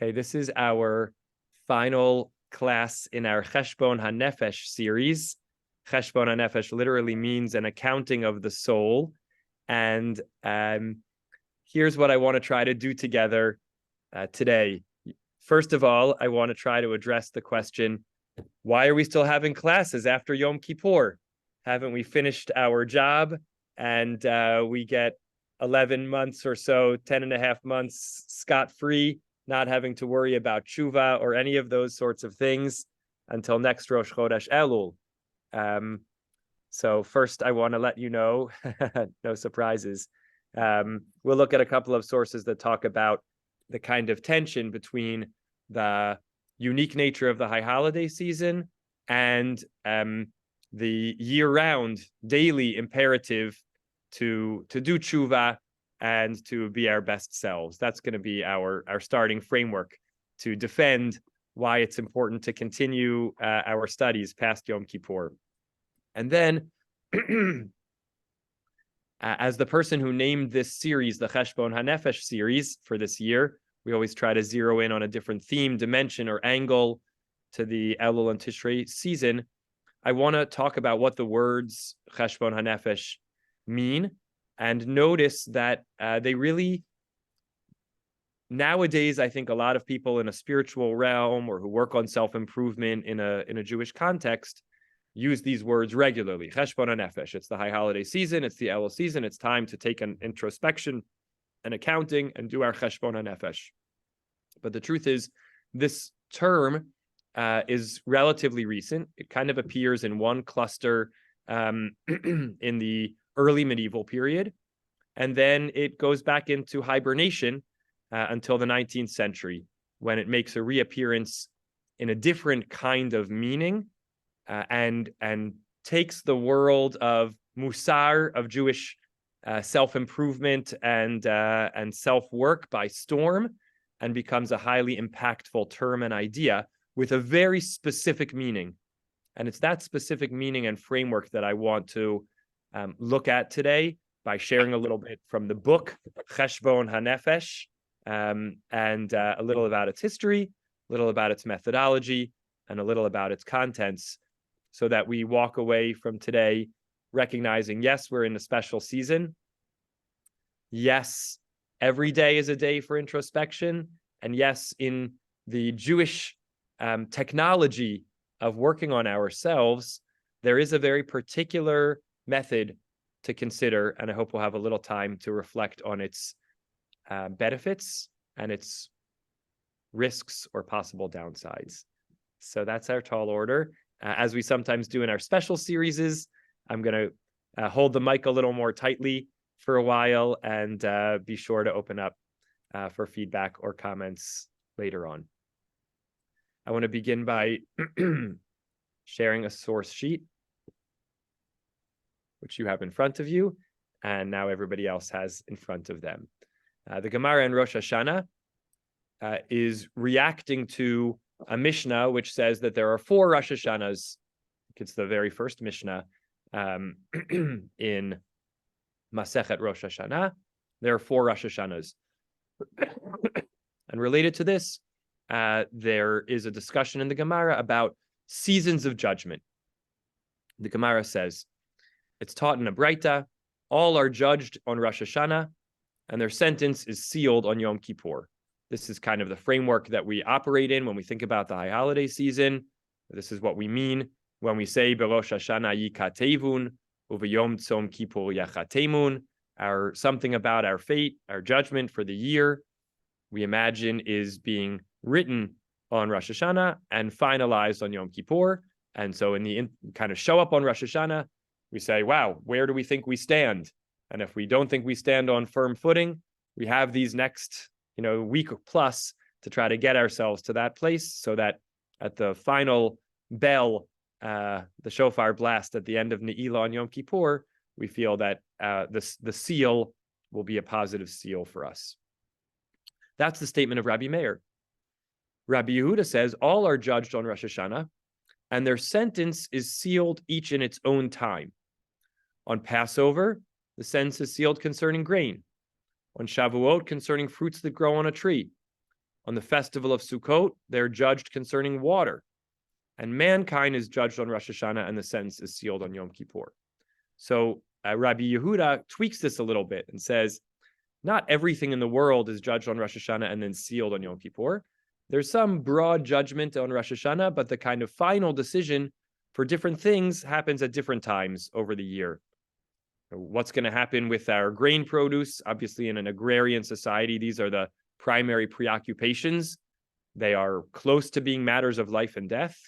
Okay, this is our final class in our Cheshbon Hanefesh series. Cheshbon Hanefesh literally means an accounting of the soul. And here's what I want to try to do together today. First of all, I want to try to address the question, why are we still having classes after Yom Kippur? Haven't we finished our job? And we get 11 months or so, 10 and a half months scot-free, not having to worry about tshuva or any of those sorts of things until next Rosh Chodesh Elul. So first, I want to let you know, no surprises. We'll look at a couple of sources that talk about the kind of tension between the unique nature of the high holiday season and the year-round daily imperative to do tshuva and to be our best selves. That's going to be our starting framework to defend why it's important to continue our studies past Yom Kippur. And then, as the person who named this series, the Cheshbon Hanefesh series for this year, we always try to zero in on a different theme, dimension, or angle to the Elul and Tishrei season. I want to talk about what the words Cheshbon Hanefesh mean, and notice that they really, nowadays, I think a lot of people in a spiritual realm or who work on self-improvement in a Jewish context use these words regularly. Cheshbon Hanefesh. It's the high holiday season. It's the Elul season. It's time to take an introspection, an accounting, and do our Cheshbon Hanefesh. But the truth is, this term is relatively recent. It kind of appears in one cluster in the early medieval period, and then it goes back into hibernation until the 19th century, when it makes a reappearance in a different kind of meaning, and takes the world of musar, of Jewish self-improvement and self-work by storm, and becomes a highly impactful term and idea with a very specific meaning. And it's that specific meaning and framework that I want to look at today by sharing a little bit from the book Cheshbon Hanefesh, and a little about its history, a little about its methodology, and a little about its contents, so that we walk away from today recognizing, yes, we're in a special season. Yes, every day is a day for introspection. And yes, in the Jewish technology of working on ourselves, there is a very particular method to consider, and I hope we'll have a little time to reflect on its benefits and its risks or possible downsides. So that's our tall order. As we sometimes do in our special series, I'm going to hold the mic a little more tightly for a while and be sure to open up for feedback or comments later on. I want to begin by sharing a source sheet, which you have in front of you, and now everybody else has in front of them. The Gemara in Rosh Hashanah is reacting to a Mishnah which says that there are 4 Rosh Hashanahs. It's the very first Mishnah in Masechet Rosh Hashanah. There are 4 Rosh Hashanahs. And related to this, there is a discussion in the Gemara about seasons of judgment. The Gemara says, it's taught in a Braita, all are judged on Rosh Hashanah, and their sentence is sealed on Yom Kippur. This is kind of the framework that we operate in when we think about the high holiday season. This is what we mean when we say Berosh Hashanah yikatevun, uvayom tzom kippur yachatemun. Something about our fate, our judgment for the year, we imagine is being written on Rosh Hashanah and finalized on Yom Kippur. And so kind of show up on Rosh Hashanah, we say, wow, where do we think we stand? And if we don't think we stand on firm footing, we have these next week plus to try to get ourselves to that place, so that at the final bell, the shofar blast at the end of Ne'ilah on Yom Kippur, we feel that the seal will be a positive seal for us. That's the statement of Rabbi Meir. Rabbi Yehuda says all are judged on Rosh Hashanah, and their sentence is sealed each in its own time. On Passover, the sentence is sealed concerning grain. On Shavuot, concerning fruits that grow on a tree. On the festival of Sukkot, they're judged concerning water. And mankind is judged on Rosh Hashanah, and the sentence is sealed on Yom Kippur. So Rabbi Yehuda tweaks this a little bit and says, not everything in the world is judged on Rosh Hashanah and then sealed on Yom Kippur. There's some broad judgment on Rosh Hashanah, but the kind of final decision for different things happens at different times over the year. What's going to happen with our grain produce? Obviously, in an agrarian society, these are the primary preoccupations. They are close to being matters of life and death.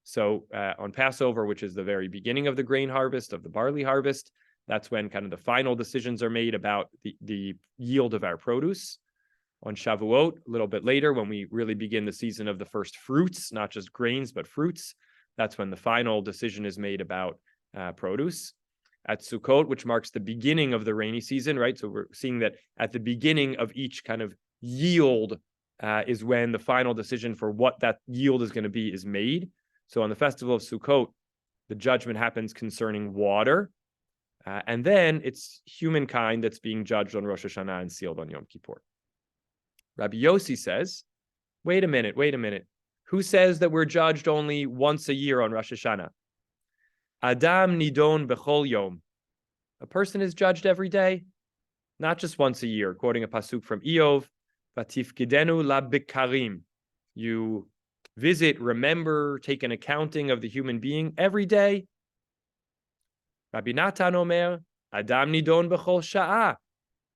So on Passover, which is the very beginning of the grain harvest, of the barley harvest, that's when kind of the final decisions are made about the yield of our produce. On Shavuot, a little bit later, when we really begin the season of the first fruits, not just grains, but fruits, that's when the final decision is made about produce. At Sukkot, which marks the beginning of the rainy season, right? So we're seeing that at the beginning of each kind of yield is when the final decision for what that yield is going to be is made. So on the festival of Sukkot, the judgment happens concerning water. And then it's humankind that's being judged on Rosh Hashanah and sealed on Yom Kippur. Rabbi Yossi says, wait a minute. Who says that we're judged only once a year on Rosh Hashanah? Adam nidon bechol yom. A person is judged every day, not just once a year. Quoting a pasuk from Eov, Vatifkidenu la bikarim. You visit, remember, take an accounting of the human being every day. Rabbi Natan Omer, Adam nidon bechol sha'ah.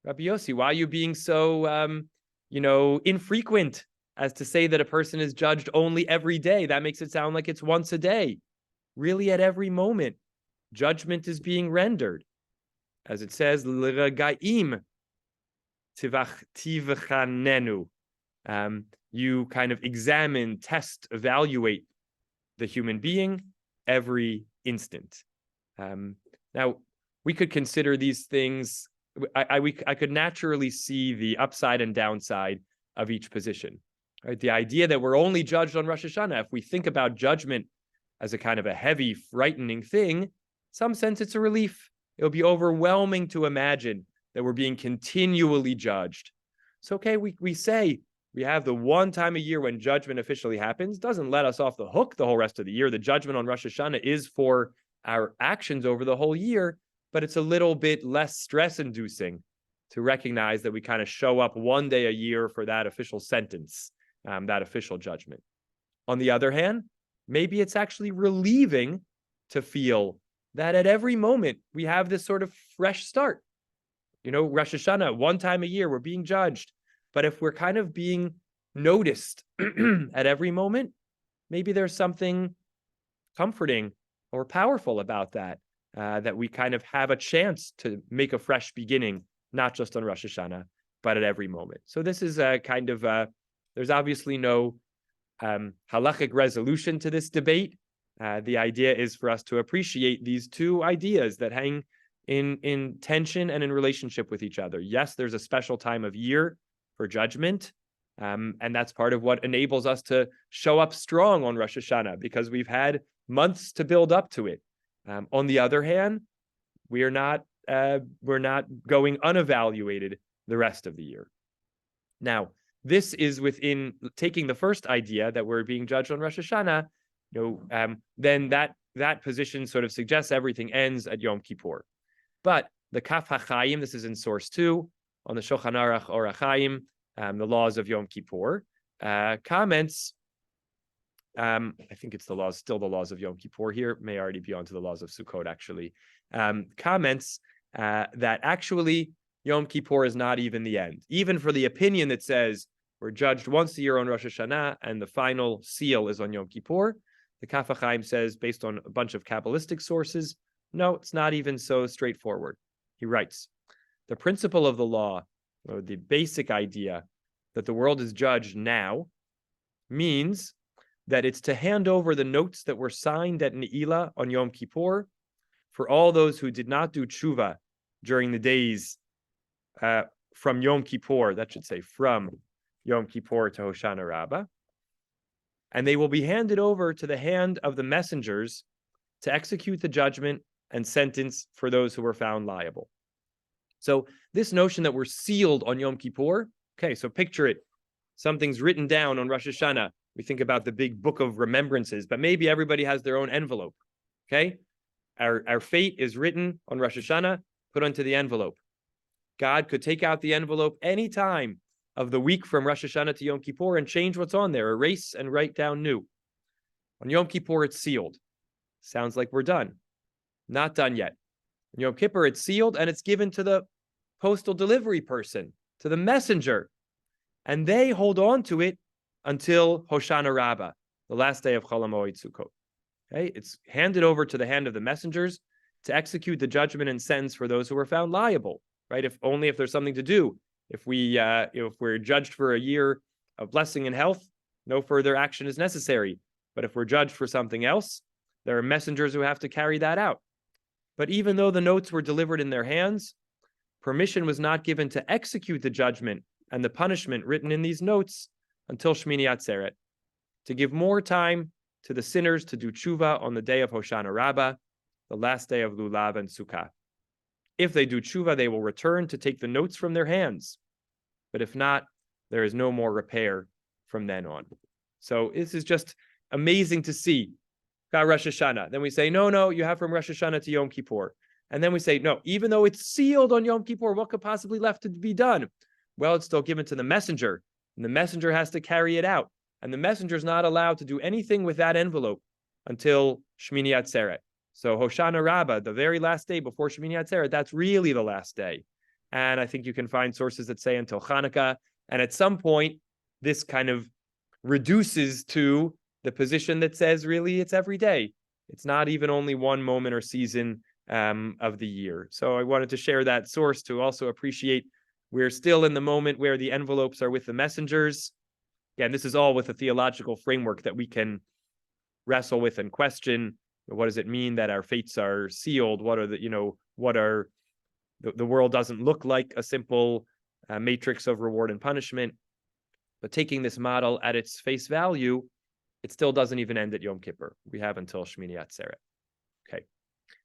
Rabbi Yossi, why are you being so, infrequent as to say that a person is judged only every day? That makes it sound like it's once a day. Really, at every moment, judgment is being rendered. As it says, l'ragaim tivchanenu. You kind of examine, test, evaluate the human being every instant. Now, we could consider these things. I could naturally see the upside and downside of each position. Right? The idea that we're only judged on Rosh Hashanah, if we think about judgment as a kind of a heavy, frightening thing, in some sense it's a relief. It'll be overwhelming to imagine that we're being continually judged. So, okay, we say we have the one time a year when judgment officially happens, doesn't let us off the hook the whole rest of the year. The judgment on Rosh Hashanah is for our actions over the whole year, but it's a little bit less stress-inducing to recognize that we kind of show up one day a year for that official sentence, that official judgment. On the other hand, maybe it's actually relieving to feel that at every moment we have this sort of fresh start. Rosh Hashanah, one time a year, we're being judged. But if we're kind of being noticed at every moment, maybe there's something comforting or powerful about that, that we kind of have a chance to make a fresh beginning, not just on Rosh Hashanah, but at every moment. So this is a kind of, there's obviously no halachic resolution to this debate. The idea is for us to appreciate these two ideas that hang in tension and in relationship with each other. Yes, there's a special time of year for judgment, and that's part of what enables us to show up strong on Rosh Hashanah, because we've had months to build up to it. On the other hand, we're not going unevaluated the rest of the year. Now, this is within taking the first idea that we're being judged on Rosh Hashanah. Then that position sort of suggests everything ends at Yom Kippur. But the Kaf HaChaim, this is in source 2 on the Shulchan Aruch Or HaChaim, the laws of Yom Kippur, comments. I think it's still the laws of Yom Kippur here. May already be onto the laws of Sukkot actually. Comments that actually Yom Kippur is not even the end. Even for the opinion that says we're judged once a year on Rosh Hashanah and the final seal is on Yom Kippur, the Kaf HaChaim says, based on a bunch of Kabbalistic sources, no, it's not even so straightforward. He writes, the principle of the law, or the basic idea that the world is judged now, means that it's to hand over the notes that were signed at Ne'ilah on Yom Kippur for all those who did not do tshuva during the days from Yom Kippur, that should say from Yom Kippur to Hoshana Rabbah, and they will be handed over to the hand of the messengers to execute the judgment and sentence for those who were found liable. So this notion that we're sealed on Yom Kippur, okay, so picture it. something's written down on Rosh Hashanah. We think about the big book of remembrances, but maybe everybody has their own envelope. Okay, our fate is written on Rosh Hashanah, put onto the envelope. God could take out the envelope any time of the week from Rosh Hashanah to Yom Kippur and change what's on there, erase and write down new. On Yom Kippur, it's sealed. Sounds like we're done. Not done yet. On Yom Kippur, it's sealed and it's given to the postal delivery person, to the messenger. And they hold on to it until Hoshana Rabbah, the last day of Chol HaMoed Sukkot. Okay, it's handed over to the hand of the messengers to execute the judgment and sentence for those who are found liable. Right? If there's something to do. If we're judged for a year of blessing and health, no further action is necessary. But if we're judged for something else, there are messengers who have to carry that out. But even though the notes were delivered in their hands, permission was not given to execute the judgment and the punishment written in these notes until Shmini Atzeret, to give more time to the sinners to do tshuva on the day of Hoshana Rabbah, the last day of Lulav and Sukkah. If they do tshuva, they will return to take the notes from their hands. But if not, there is no more repair from then on. So this is just amazing to see. Got Rosh Hashanah. Then we say, no, you have from Rosh Hashanah to Yom Kippur. And then we say, no, even though it's sealed on Yom Kippur, what could possibly left to be done? Well, it's still given to the messenger, and the messenger has to carry it out. And the messenger is not allowed to do anything with that envelope until Shmini Atzeret. So Hoshana Rabbah, the very last day before Shmini Atzeret, that's really the last day. And I think you can find sources that say until Hanukkah. And at some point, this kind of reduces to the position that says really it's every day. It's not even only one moment or season of the year. So I wanted to share that source to also appreciate we're still in the moment where the envelopes are with the messengers. Again, this is all with a theological framework that we can wrestle with and question. What does it mean that our fates are sealed? What are the world doesn't look like a simple matrix of reward and punishment. But taking this model at its face value, it still doesn't even end at Yom Kippur. We have until Shmini Atzeret. Okay.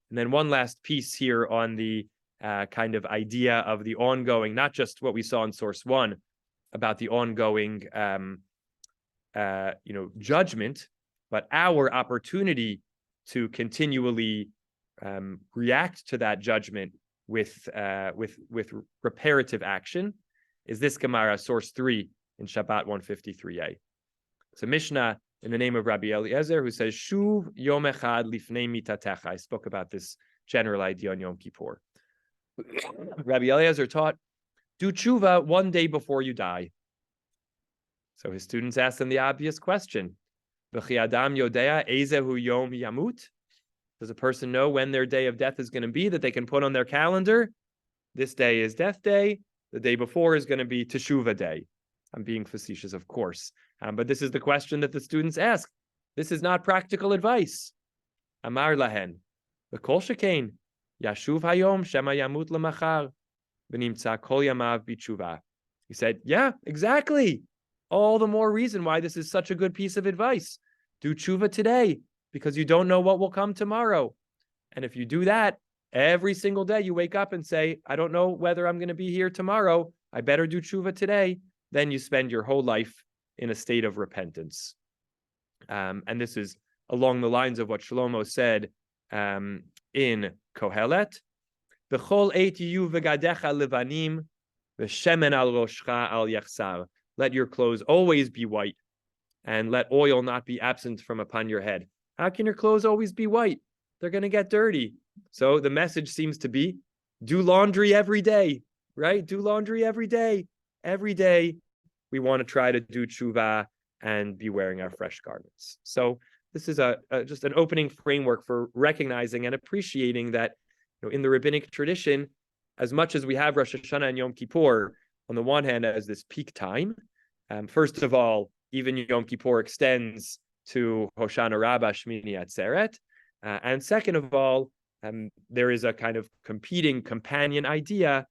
And then one last piece here on the kind of idea of the ongoing, not just what we saw in source one about the ongoing, judgment, but our opportunity to continually react to that judgment with reparative action is this Gemara, source 3 in Shabbat 153a. It's a Mishnah in the name of Rabbi Eliezer who says, Shuv Yom Echad Lifnei Mitatecha. I spoke about this general idea on Yom Kippur. Rabbi Eliezer taught, do tshuva one day before you die. So his students asked him the obvious question. V'chi adam yodea ezehu yom yamut? Does a person know when their day of death is going to be that they can put on their calendar? This day is death day. The day before is going to be teshuvah day. I'm being facetious, of course. But this is the question that the students ask. This is not practical advice. Amar lahen. V'kol shekain. Yashuv hayom shema yamut lemachar. V'nimtza kol yamav b'tshuva. He said, yeah, exactly. All the more reason why this is such a good piece of advice. Do tshuva today, because you don't know what will come tomorrow. And if you do that, every single day you wake up and say, I don't know whether I'm going to be here tomorrow. I better do tshuva today. Then you spend your whole life in a state of repentance. And this is along the lines of what Shlomo said in Kohelet. B'chol eit yiyu v'gadecha levanim v'shemen al roshcha al yachsar. Let your clothes always be white, and let oil not be absent from upon your head. How can your clothes always be white? They're going to get dirty. So the message seems to be, do laundry every day, right? Do laundry every day. Every day, we want to try to do tshuva and be wearing our fresh garments. So this is just an opening framework for recognizing and appreciating that, in the rabbinic tradition, as much as we have Rosh Hashanah and Yom Kippur, on the one hand, as this peak time, first of all, even Yom Kippur extends to Hoshana Rabbah, Shmini Atzeret. And second of all, there is a kind of competing companion idea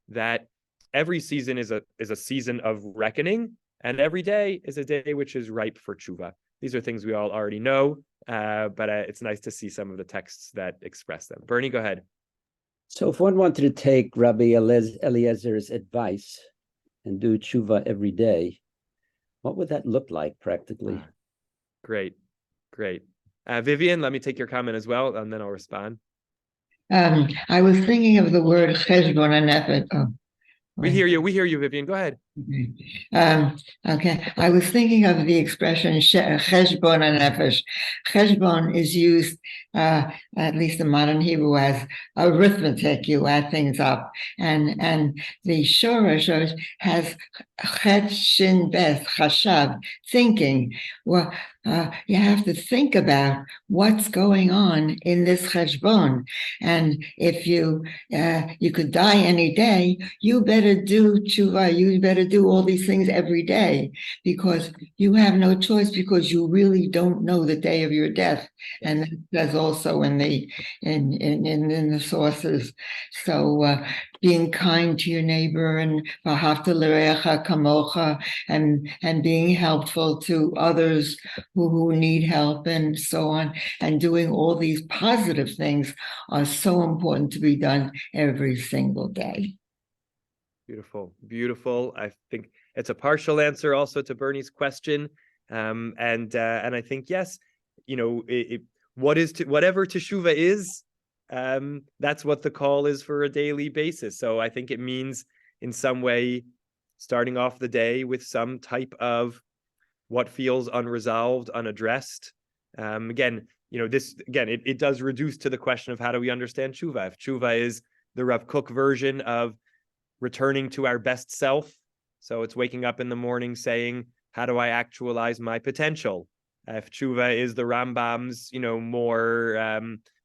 that every season is a season of reckoning, and every day is a day which is ripe for tshuva. These are things we all already know, but it's nice to see some of the texts that express them. Bernie, go ahead. So if one wanted to take Rabbi Eliezer's advice and do tshuva every day, What would that look like practically? Great. Vivian, let me take your comment as well, and then I'll respond. I was thinking of the word Cheshbon Hanefesh. Oh, We hear you, Vivian. Go ahead. Okay. I was thinking of the expression Cheshbon Hanefesh. Cheshbon is used, at least in modern Hebrew, as arithmetic. You add things up, and the Shoresh has Chet Shin Beth Chashav, thinking. Well, you have to think about what's going on in this Cheshbon, and if you could die any day, you better do tshuva. You better do all these things every day, because you have no choice, because you really don't know the day of your death. And that's also in the sources. So being kind to your neighbor, and v'ahavta l'reacha kamocha, and being helpful to others who need help, and so on, and doing all these positive things are so important to be done every single day. Beautiful. I think it's a partial answer also to Bernie's question, and I think yes, whatever teshuva is, that's what the call is for a daily basis. So I think it means in some way starting off the day with some type of what feels unresolved, unaddressed. It does reduce to the question of how do we understand tshuva. If tshuva is the Rav Kook version of returning to our best self, so it's waking up in the morning saying, how do I actualize my potential? If tshuva is the Rambam's, more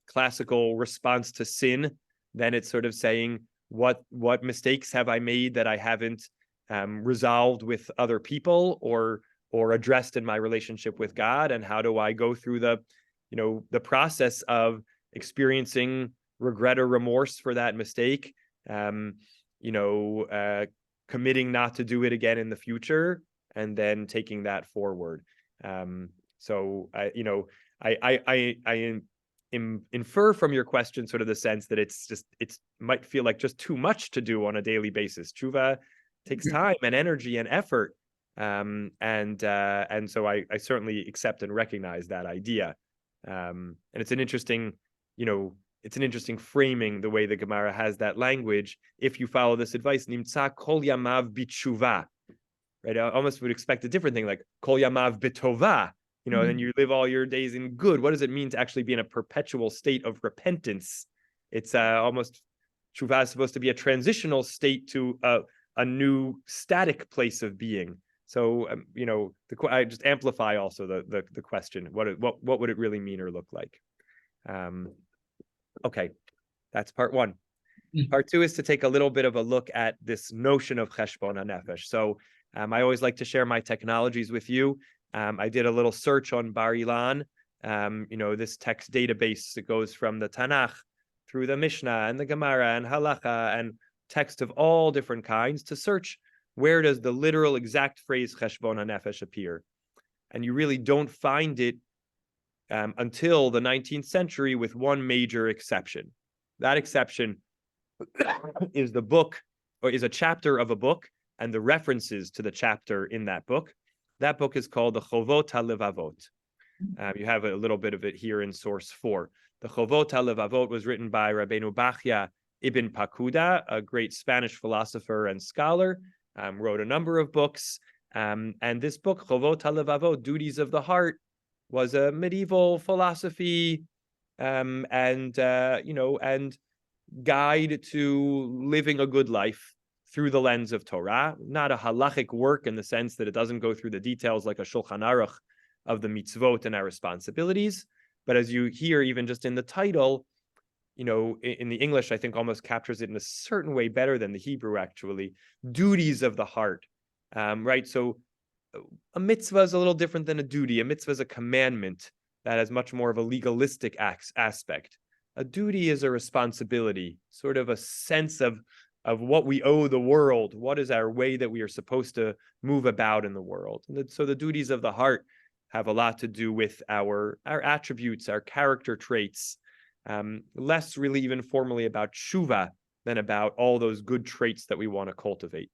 classical response to sin, then it's sort of saying, what mistakes have I made that I haven't resolved with other people or addressed in my relationship with God, and how do I go through the process of experiencing regret or remorse for that mistake, committing not to do it again in the future, and then taking that forward. So I infer from your question sort of the sense that it might feel like just too much to do on a daily basis. Tshuva takes time and energy and effort. And so I certainly accept and recognize that idea. And it's an interesting, framing, the way the Gemara has that language. If you follow this advice, nimtza kol yamav b'tshuva, right? I almost would expect a different thing, like kol yamav b'tova, and you live all your days in good. What does it mean to actually be in a perpetual state of repentance? It's almost, tshuva is supposed to be a transitional state to a new static place of being. So, I just amplify also the question. What would it really mean or look like? Okay, that's part one. Part two is to take a little bit of a look at this notion of Cheshbon HaNefesh. So I always like to share my technologies with you. I did a little search on Bar Ilan, this text database that goes from the Tanakh through the Mishnah and the Gemara and Halacha and text of all different kinds to search where does the literal exact phrase Cheshbon HaNefesh appear. And you really don't find it until the 19th century, with one major exception. That exception is the book, or is a chapter of a book, and the references to the chapter in that book. That book is called the Chovot HaLevavot. You have a little bit of it here in source 4. The Chovot HaLevavot was written by Rabbeinu Bachya Ibn Pakuda, a great Spanish philosopher and scholar, wrote a number of books. And this book, Chovot HaLevavot, Duties of the Heart, was a medieval philosophy and guide to living a good life through the lens of Torah. Not a halachic work in the sense that it doesn't go through the details like a Shulchan Aruch of the mitzvot and our responsibilities. But as you hear, even just in the title, in the English, I think almost captures it in a certain way better than the Hebrew, actually. Duties of the heart, right? So a mitzvah is a little different than a duty. A mitzvah is a commandment that has much more of a legalistic aspect. A duty is a responsibility, sort of a sense of what we owe the world. What is our way that we are supposed to move about in the world? And so the duties of the heart have a lot to do with our attributes, our character traits, less really even formally about tshuva than about all those good traits that we want to cultivate.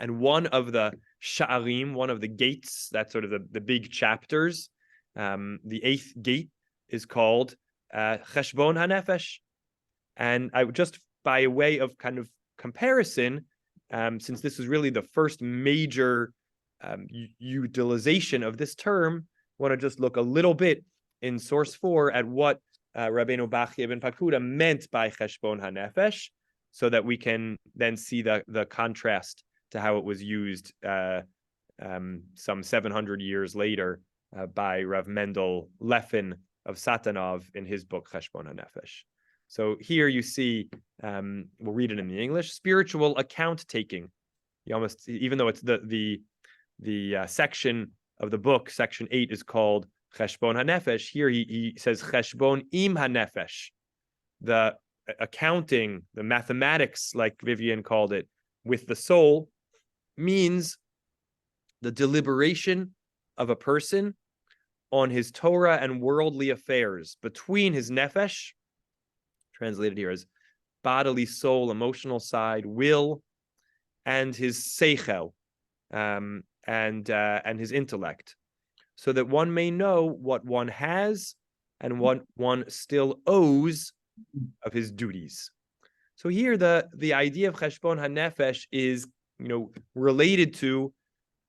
And one of the sha'arim, one of the gates, that's sort of the big chapters, the 8th gate is called Cheshbon Hanefesh. And I would just, by a way of kind of comparison, since this is really the first major utilization of this term, I want to just look a little bit in source 4 at what Rabbeinu Bachya ben Pakuda meant by Cheshbon HaNefesh, so that we can then see the contrast to how it was used some 700 years later by Rav Mendel Leffin of Satanov in his book Cheshbon HaNefesh. So here you see, we'll read it in the English, spiritual account taking. You almost, even though it's the section of the book, section 8 is called Cheshbon HaNefesh. Here he says Cheshbon im HaNefesh, the accounting, the mathematics, like Vivian called it, with the soul, means the deliberation of a person on his Torah and worldly affairs between his nefesh, translated here as bodily soul, emotional side, will, and his seichel, and his intellect, so that one may know what one has and what one still owes of his duties. So here the idea of Cheshbon HaNefesh is, related to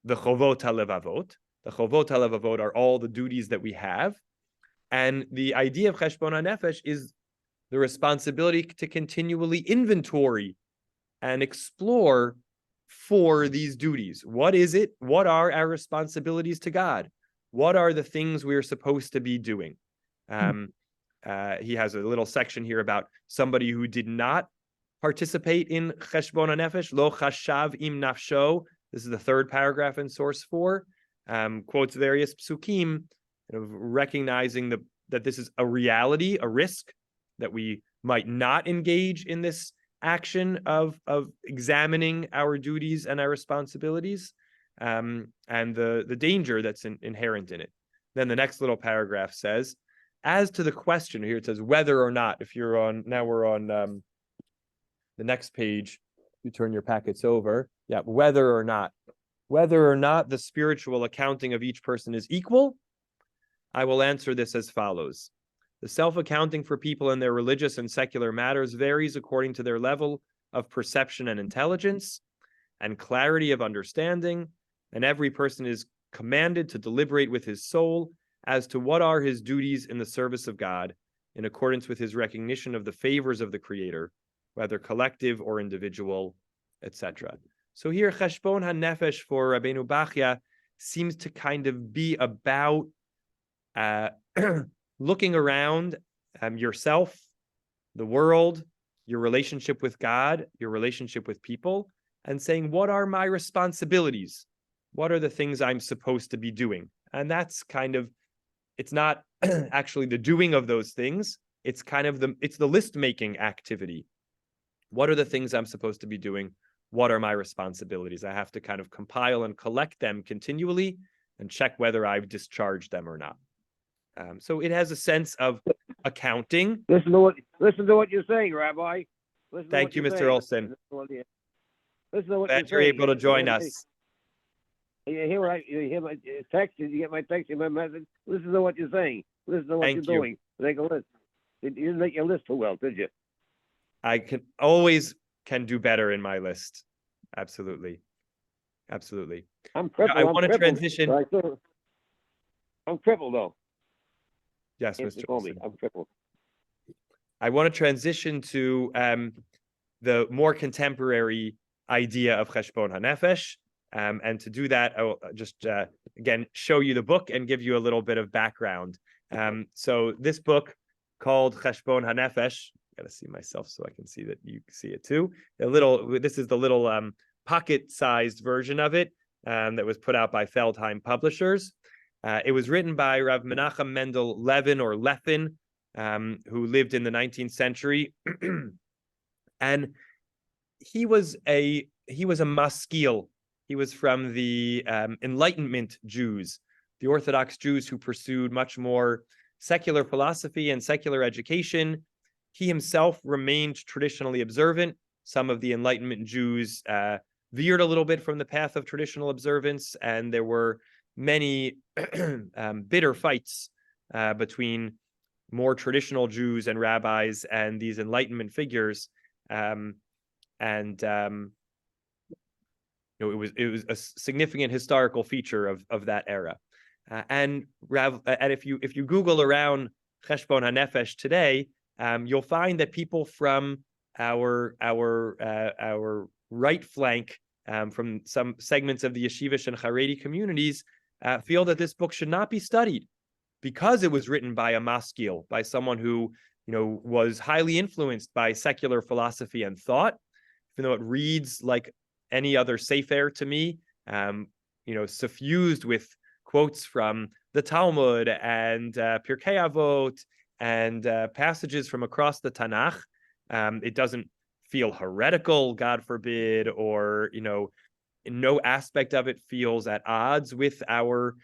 the Chovot HaLevavot. The Chovot HaLevavot are all the duties that we have. And the idea of Cheshbon HaNefesh is the responsibility to continually inventory and explore for these duties. What is it? What are our responsibilities to God? What are the things we are supposed to be doing? He has a little section here about somebody who did not participate in Cheshbon HaNefesh, lo chashav im nafsho. This is the 3rd paragraph in source 4. Quotes various psukim, recognizing that this is a reality, a risk, that we might not engage in this action of examining our duties and our responsibilities, and the danger that's inherent in it. Then the next little paragraph says, as to the question, here it says whether or not, if you're on, now we're on the next page, you turn your packets over. Yeah, whether or not the spiritual accounting of each person is equal, I will answer this as follows. The self-accounting for people in their religious and secular matters varies according to their level of perception and intelligence and clarity of understanding, and every person is commanded to deliberate with his soul as to what are his duties in the service of God, in accordance with his recognition of the favors of the Creator, whether collective or individual, etc. So here, Cheshbon HaNefesh for Rabbeinu Bachya seems to kind of be about looking around yourself, the world, your relationship with God, your relationship with people, and saying, what are my responsibilities? What are the things I'm supposed to be doing? And that's kind of, it's not actually the doing of those things. It's kind of it's the list-making activity. What are the things I'm supposed to be doing? What are my responsibilities? I have to kind of compile and collect them continually and check whether I've discharged them or not. So it has a sense of accounting. Listen to what you're saying, Rabbi. Thank you, Mr. Olson. Listen to what Glad you're able to join us. You hear my text? You get my text, you get my message? Listen to what you're saying. Listen to what you're doing. Make a list. You didn't make your list too well, did you? I can do better in my list. Absolutely. I'm crippled. I want to transition. I'm crippled, though. Yes, Mr. Olson. I'm crippled. I want to transition to the more contemporary idea of Cheshbon HaNefesh. And to do that, I will just, again, show you the book and give you a little bit of background. So this book called Cheshbon HaNefesh, I got to see myself so I can see that you see it too. This is the little pocket-sized version of it that was put out by Feldheim Publishers. It was written by Rav Menachem Mendel Levin, or Leffin, who lived in the 19th century. And he was a maskil. He was from the Enlightenment Jews, the Orthodox Jews who pursued much more secular philosophy and secular education. He himself remained traditionally observant. Some of the Enlightenment Jews veered a little bit from the path of traditional observance, and there were many bitter fights between more traditional Jews and rabbis and these Enlightenment figures, it was a significant historical feature of that era. And if you Google around Cheshbon Hanefesh today, you'll find that people from our right flank, from some segments of the yeshivish and Haredi communities, feel that this book should not be studied because it was written by a maskil, by someone who was highly influenced by secular philosophy and thought. Even though it reads like any other sefer to me, suffused with quotes from the Talmud and Pirkei Avot and passages from across the Tanakh. It doesn't feel heretical, God forbid, or no aspect of it feels at odds with our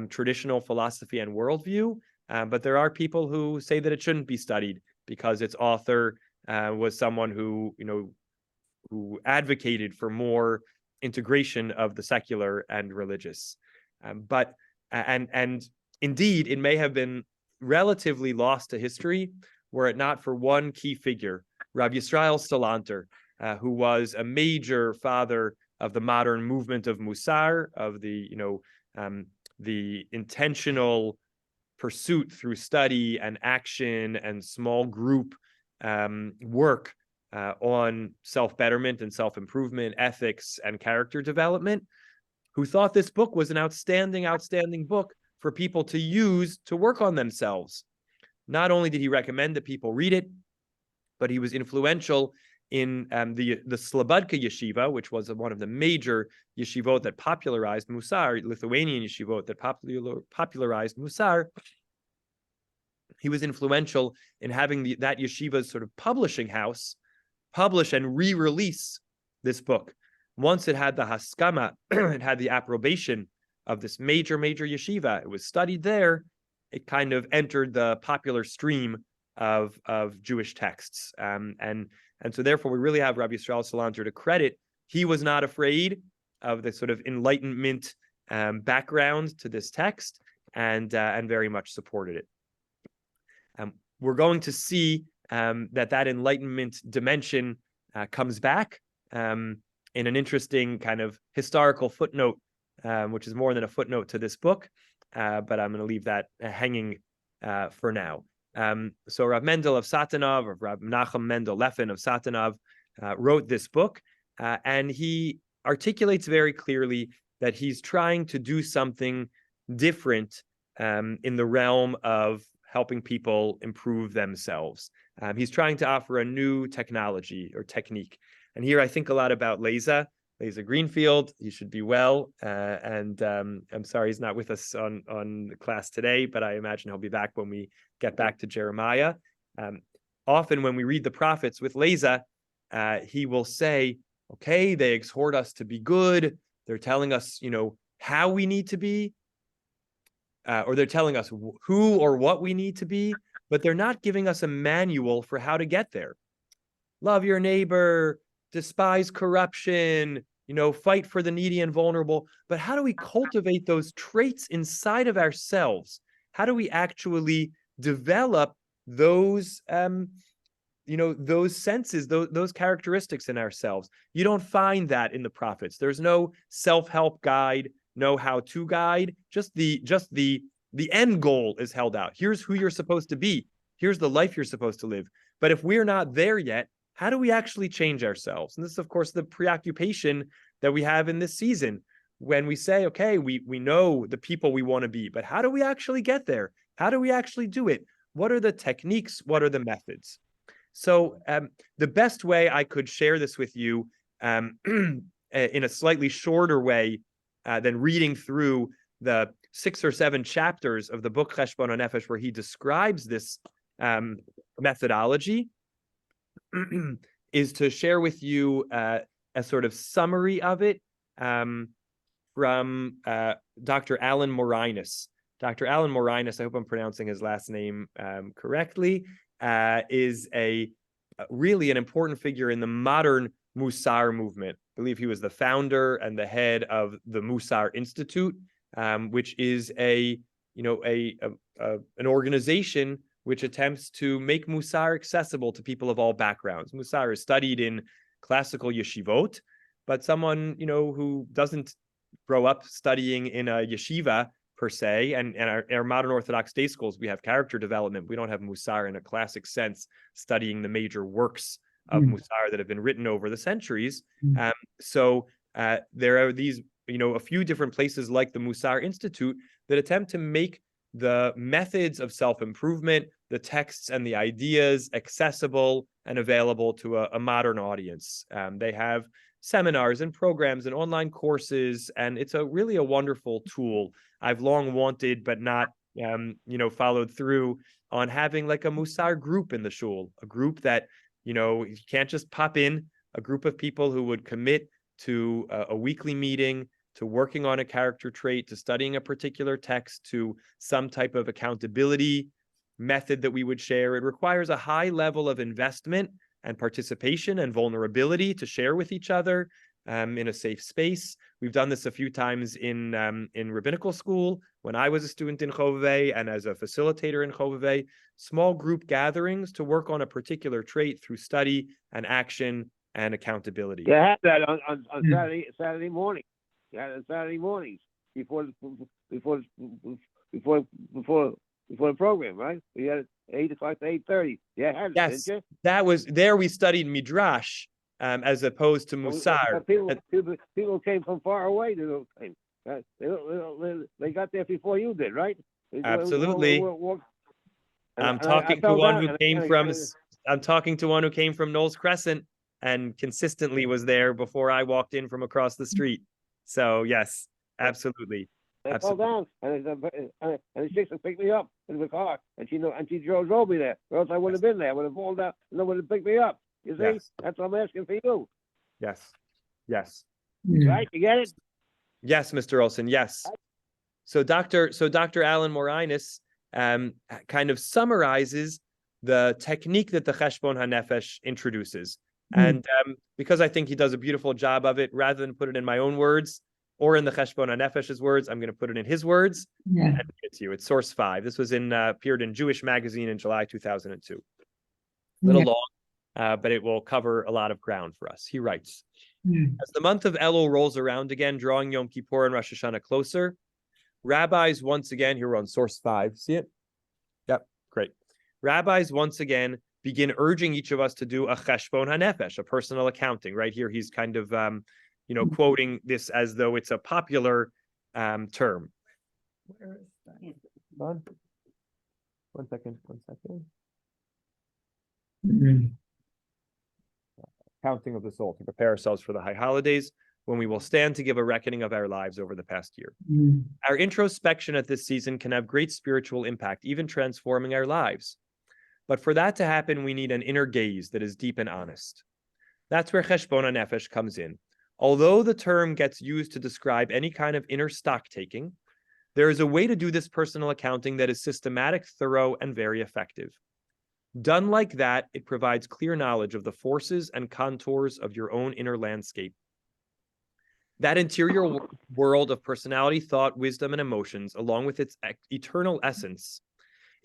traditional philosophy and worldview. But there are people who say that it shouldn't be studied because its author was someone who advocated for more integration of the secular and religious. But indeed, it may have been relatively lost to history were it not for one key figure, Rabbi Yisrael Salanter, who was a major father of the modern movement of Musar, of the intentional pursuit through study and action and small group work on self-betterment and self-improvement, ethics, and character development, who thought this book was an outstanding book for people to use to work on themselves. Not only did he recommend that people read it, but he was influential in the Slobodka yeshiva, which was one of the major yeshivot that popularized Musar, Lithuanian yeshivot that popularized Musar. He was influential in having that yeshiva's sort of publishing house publish and re-release this book. Once it had the haskama, it had the approbation of this major yeshiva. It was studied there. It kind of entered the popular stream of Jewish texts. And so therefore, we really have Rabbi Yisrael Salanter to credit. He was not afraid of the sort of Enlightenment background to this text, and very much supported it. We're going to see that Enlightenment dimension comes back in an interesting kind of historical footnote, which is more than a footnote to this book, but I'm going to leave that hanging for now. So Rav Mendel of Satanov, or Rav Menachem Mendel Leffin of Satanov, wrote this book, and he articulates very clearly that he's trying to do something different in the realm of helping people improve themselves. He's trying to offer a new technology or technique. And here I think a lot about Leza Greenfield. He should be well. And I'm sorry he's not with us on the class today, but I imagine he'll be back when we get back to Jeremiah. Often when we read the prophets with Leza, he will say, okay, they exhort us to be good. They're telling us, how we need to be, or they're telling us who or what we need to be, but they're not giving us a manual for how to get there. Love your neighbor, despise corruption, fight for the needy and vulnerable. But how do we cultivate those traits inside of ourselves? How do we actually develop those, those senses, those characteristics in ourselves? You don't find that in the prophets. There's no self-help guide, no how-to guide. Just the end goal is held out. Here's who you're supposed to be. Here's the life you're supposed to live. But if we're not there yet, how do we actually change ourselves? And this is, of course, the preoccupation that we have in this season when we say, okay, we know the people we want to be, but how do we actually get there? How do we actually do it? What are the techniques? What are the methods? So the best way I could share this with you in a slightly shorter way than reading through the 6 or 7 chapters of the book Cheshbon Hanefesh, where he describes this methodology, is to share with you a sort of summary of it from Dr. Alan Morinus. Dr. Alan Morinus, I hope I'm pronouncing his last name correctly, is really an important figure in the modern Musar movement. believe he was the founder and the head of the Musar Institute, which is an organization which attempts to make Musar accessible to people of all backgrounds. Musar is studied in classical yeshivot, but someone, who doesn't grow up studying in a yeshiva per se, and our modern Orthodox day schools, we have character development. We don't have Musar in a classic sense, studying the major works of Musar that have been written over the centuries. So there are these, a few different places like the Musar Institute that attempt to make the methods of self-improvement, the texts and the ideas accessible and available to a modern audience. They have seminars and programs and online courses, and it's really a wonderful tool. I've long wanted, but not, followed through on having like a Musar group in the shul, a group that, you can't just pop in, a group of people who would commit to a weekly meeting, to working on a character trait, to studying a particular text, to some type of accountability method that we would share. It requires a high level of investment and participation and vulnerability to share with each other in a safe space. We've done this a few times in rabbinical school when I was a student in Chovevei and as a facilitator in Chovevei, small group gatherings to work on a particular trait through study and action and accountability. You had that on Saturday morning. You had it on Saturday mornings before the program, right? You had it 8 o'clock to 8:30. Yeah, yes, didn't you? that was there. We studied Midrash as opposed to Musar. People came from far away to those things. They got there before you did, right? Absolutely. I'm talking to one who came from Knowles Crescent and consistently was there before I walked in from across the street. So yes, absolutely. I fell down, and the chicks picked me up in the car, and she drove me there, or else I would have been there. I would have fallen down, and no one would have picked me up. You see, that's what I'm asking for you. Yes. Right, you get it? Yes, Mr. Olson. Yes. So Dr. Alan Morinus kind of summarizes the technique that the Cheshbon Hanefesh introduces. And because I think he does a beautiful job of it, rather than put it in my own words or in the Cheshbon HaNefesh's words, I'm going to put it in his words and give it to you. It's source 5. This was appeared in Jewish Magazine in July 2002. A little long, but it will cover a lot of ground for us. He writes, as the month of Elul rolls around again, drawing Yom Kippur and Rosh Hashanah closer, rabbis once again, here we're on source 5. See it? Yep, great. Rabbis once again begin urging each of us to do a Cheshbon HaNefesh, a personal accounting. Right here, he's kind of, quoting this as though it's a popular term. Where is that? One second. Counting of the soul to prepare ourselves for the high holidays, when we will stand to give a reckoning of our lives over the past year. Our introspection at this season can have great spiritual impact, even transforming our lives. But for that to happen, we need an inner gaze that is deep and honest. That's where Cheshbon HaNefesh comes in. Although the term gets used to describe any kind of inner stock taking, there is a way to do this personal accounting that is systematic, thorough, and very effective. Done like that, it provides clear knowledge of the forces and contours of your own inner landscape. That interior world of personality, thought, wisdom, and emotions, along with its eternal essence,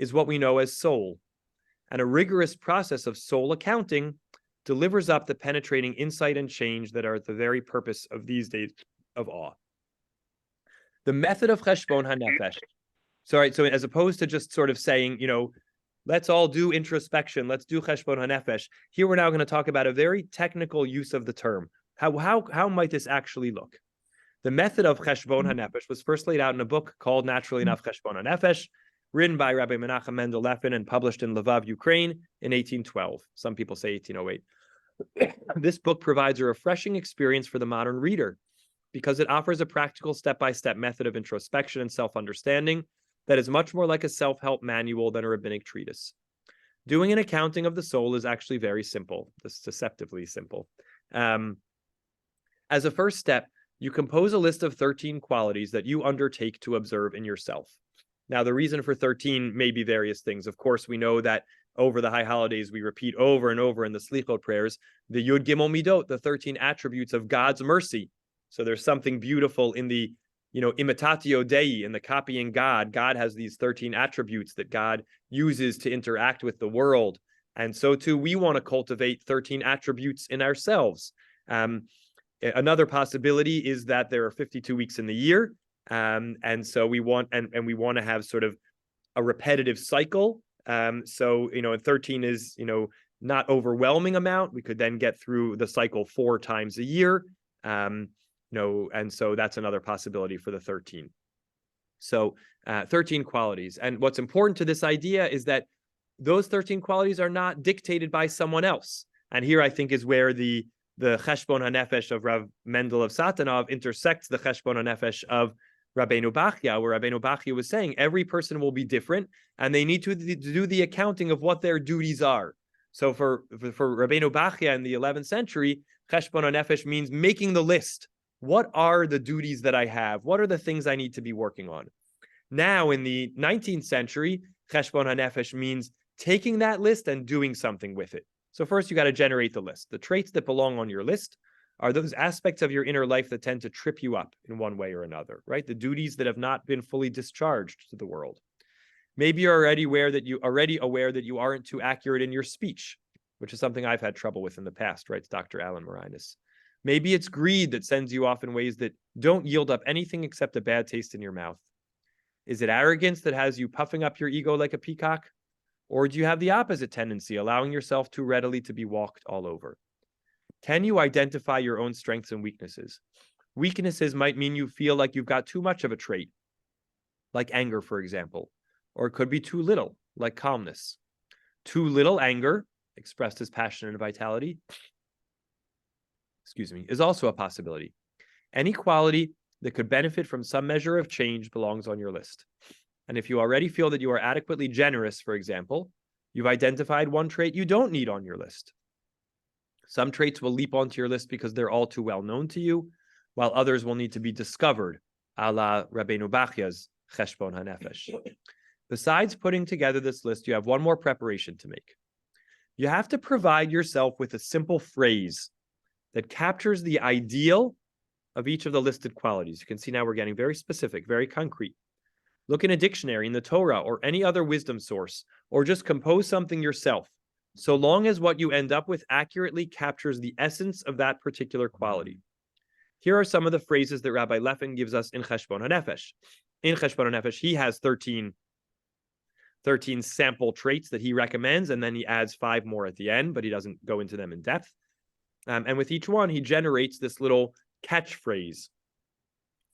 is what we know as soul. And a rigorous process of soul accounting delivers up the penetrating insight and change that are at the very purpose of these days of awe. The method of Cheshbon HaNefesh. So as opposed to just sort of saying, let's all do introspection, let's do Cheshbon HaNefesh, here we're now going to talk about a very technical use of the term. How might this actually look? The method of Cheshbon HaNefesh was first laid out in a book called, naturally enough, Cheshbon HaNefesh, written by Rabbi Menachem Mendel Levin and published in Lviv, Ukraine in 1812. Some people say 1808. This book provides a refreshing experience for the modern reader because it offers a practical step-by-step method of introspection and self-understanding that is much more like a self-help manual than a rabbinic treatise. Doing an accounting of the soul is actually very simple. It's deceptively simple. As a first step, you compose a list of 13 qualities that you undertake to observe in yourself. Now, the reason for 13 may be various things. Of course, we know that over the high holidays, we repeat over and over in the Slichot prayers, the Yud Gimel Midot, the 13 attributes of God's mercy. So there's something beautiful in the, imitatio Dei, in the copying God. God has these 13 attributes that God uses to interact with the world. And so too, we want to cultivate 13 attributes in ourselves. Another possibility is that there are 52 weeks in the year. And so we want, and we want to have sort of a repetitive cycle. So, 13 is, not overwhelming amount. We could then get through the cycle 4 times a year. And so that's another possibility for the 13. So 13 qualities. And what's important to this idea is that those 13 qualities are not dictated by someone else. And here I think is where the Cheshbon HaNefesh of Rav Mendel of Satanov intersects the Cheshbon HaNefesh of Rabbeinu Bachya, where Rabbeinu Bachya was saying every person will be different and they need to do the accounting of what their duties are. So for Rabbeinu Bachya in the 11th century, Cheshbon HaNefesh means making the list. What are the duties that I have? What are the things I need to be working on? Now in the 19th century, Cheshbon HaNefesh means taking that list and doing something with it. So first you got to generate the list. The traits that belong on your list are those aspects of your inner life that tend to trip you up in one way or another, right? The duties that have not been fully discharged to the world. Maybe you're already aware that you aren't too accurate in your speech, which is something I've had trouble with in the past, writes Dr. Alan Morinus. Maybe it's greed that sends you off in ways that don't yield up anything except a bad taste in your mouth. Is it arrogance that has you puffing up your ego like a peacock? Or do you have the opposite tendency, allowing yourself too readily to be walked all over? Can you identify your own strengths and weaknesses? Weaknesses might mean you feel like you've got too much of a trait, like anger, for example, or it could be too little, like calmness. Too little anger, expressed as passion and vitality, is also a possibility. Any quality that could benefit from some measure of change belongs on your list. And if you already feel that you are adequately generous, for example, you've identified one trait you don't need on your list. Some traits will leap onto your list because they're all too well known to you, while others will need to be discovered, a la Rabbeinu Bachya's Cheshbon HaNefesh. Besides putting together this list, you have one more preparation to make. You have to provide yourself with a simple phrase that captures the ideal of each of the listed qualities. You can see now we're getting very specific, very concrete. Look in a dictionary, in the Torah, or any other wisdom source, or just compose something yourself, so long as what you end up with accurately captures the essence of that particular quality. Here are some of the phrases that Rabbi Leffin gives us in Cheshbon HaNefesh. In Cheshbon HaNefesh, he has 13 sample traits that he recommends, and then he adds 5 more at the end, but he doesn't go into them in depth. And with each one, he generates this little catchphrase.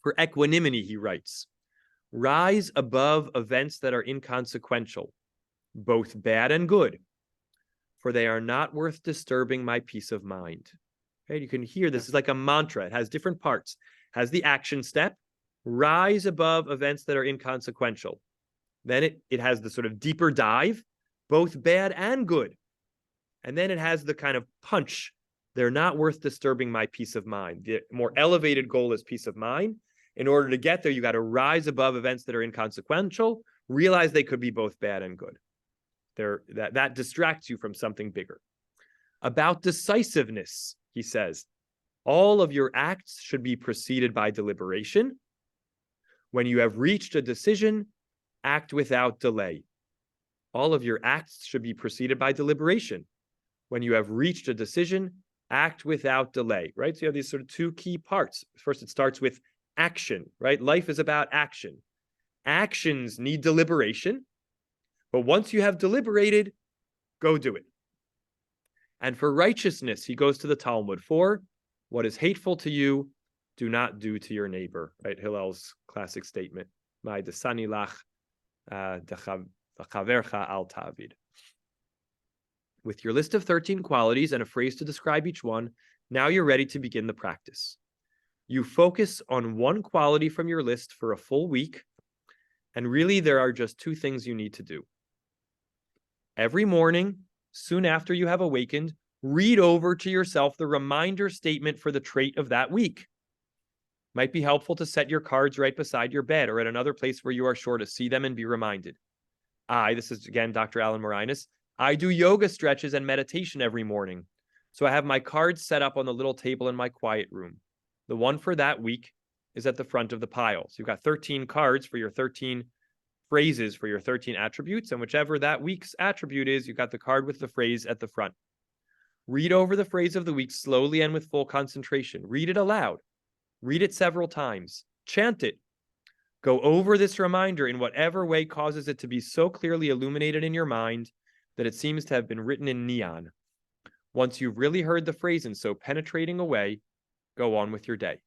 For equanimity, he writes, rise above events that are inconsequential, both bad and good, for they are not worth disturbing my peace of mind. Okay, you can hear this is like a mantra. It has different parts. It has the action step, rise above events that are inconsequential. Then it has the sort of deeper dive, both bad and good. And then it has the kind of punch. They're not worth disturbing my peace of mind. The more elevated goal is peace of mind. In order to get there, you got to rise above events that are inconsequential, realize they could be both bad and good. That distracts you from something bigger. About decisiveness, he says, all of your acts should be preceded by deliberation. When you have reached a decision, act without delay. All of your acts should be preceded by deliberation. When you have reached a decision, act without delay, right? So you have these sort of 2 key parts. First, it starts with action, right? Life is about action. Actions need deliberation, but once you have deliberated, go do it. And for righteousness, he goes to the Talmud. For what is hateful to you, do not do to your neighbor, right? Hillel's classic statement. My desani lach dechavercha al ta'avid. With your list of 13 qualities and a phrase to describe each one, now you're ready to begin the practice. You focus on one quality from your list for a full week, and really there are just 2 things you need to do. Every morning, soon after you have awakened, read over to yourself the reminder statement for the trait of that week. Might be helpful to set your cards right beside your bed or at another place where you are sure to see them and be reminded. This is again Dr. Alan Morinus, I do yoga stretches and meditation every morning. So I have my cards set up on the little table in my quiet room. The one for that week is at the front of the pile. So you've got 13 cards for your 13 phrases for your 13 attributes. And whichever that week's attribute is, you've got the card with the phrase at the front. Read over the phrase of the week slowly and with full concentration. Read it aloud. Read it several times. Chant it. Go over this reminder in whatever way causes it to be so clearly illuminated in your mind that it seems to have been written in neon. Once you've really heard the phrase in so penetrating a way, go on with your day.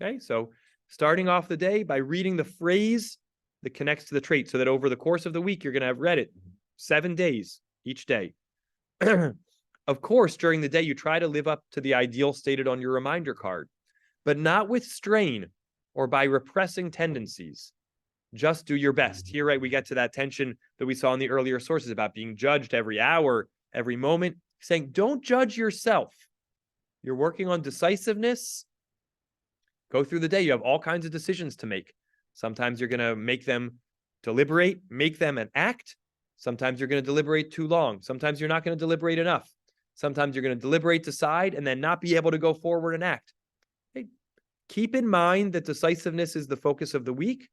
Okay, so starting off the day by reading the phrase that connects to the trait, so that over the course of the week, you're going to have read it 7 days each day. Of course, during the day, you try to live up to the ideal stated on your reminder card, but not with strain or by repressing tendencies. Just do your best. Here, right, we get to that tension that we saw in the earlier sources about being judged every hour, every moment, saying, don't judge yourself. You're working on decisiveness. Go through the day. You have all kinds of decisions to make. Sometimes you're going to make them deliberate, make them an act. Sometimes you're going to deliberate too long. Sometimes you're not going to deliberate enough. Sometimes you're going to deliberate, decide, and then not be able to go forward and act. Okay. Keep in mind that decisiveness is the focus of the week,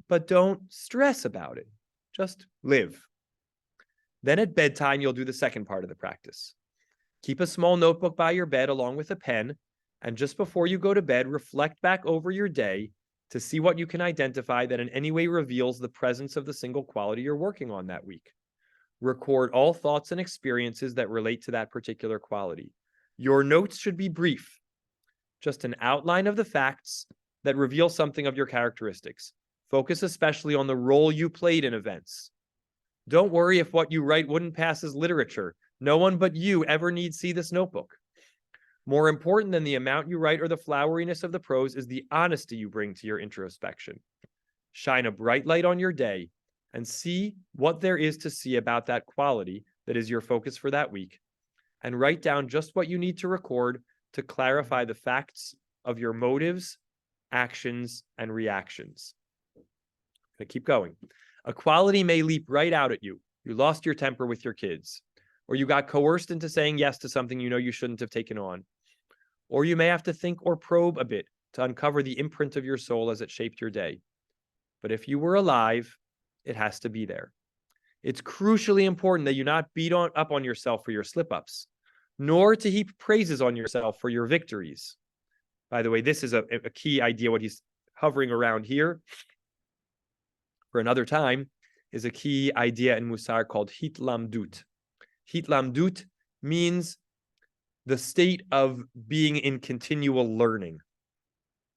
but don't stress about it. Just live. Then at bedtime, you'll do the second part of the practice. Keep a small notebook by your bed along with a pen, and just before you go to bed, reflect back over your day to see what you can identify that in any way reveals the presence of the single quality you're working on that week. Record all thoughts and experiences that relate to that particular quality. Your notes should be brief, just an outline of the facts that reveal something of your characteristics. Focus especially on the role you played in events. Don't worry if what you write wouldn't pass as literature. No one but you ever need see this notebook. More important than the amount you write or the floweriness of the prose is the honesty you bring to your introspection. Shine a bright light on your day and see what there is to see about that quality that is your focus for that week, and write down just what you need to record to clarify the facts of your motives, actions, and reactions. I'm going to keep going. A quality may leap right out at you. You lost your temper with your kids, or you got coerced into saying yes to something you know you shouldn't have taken on. Or you may have to think or probe a bit to uncover the imprint of your soul as it shaped your day. But if you were alive, it has to be there. It's crucially important that you not beat up on yourself for your slip-ups, nor to heap praises on yourself for your victories. By the way, this is a key idea. What he's hovering around here for another time is a key idea in Musar called hitlamdut. Hitlamdut means the state of being in continual learning,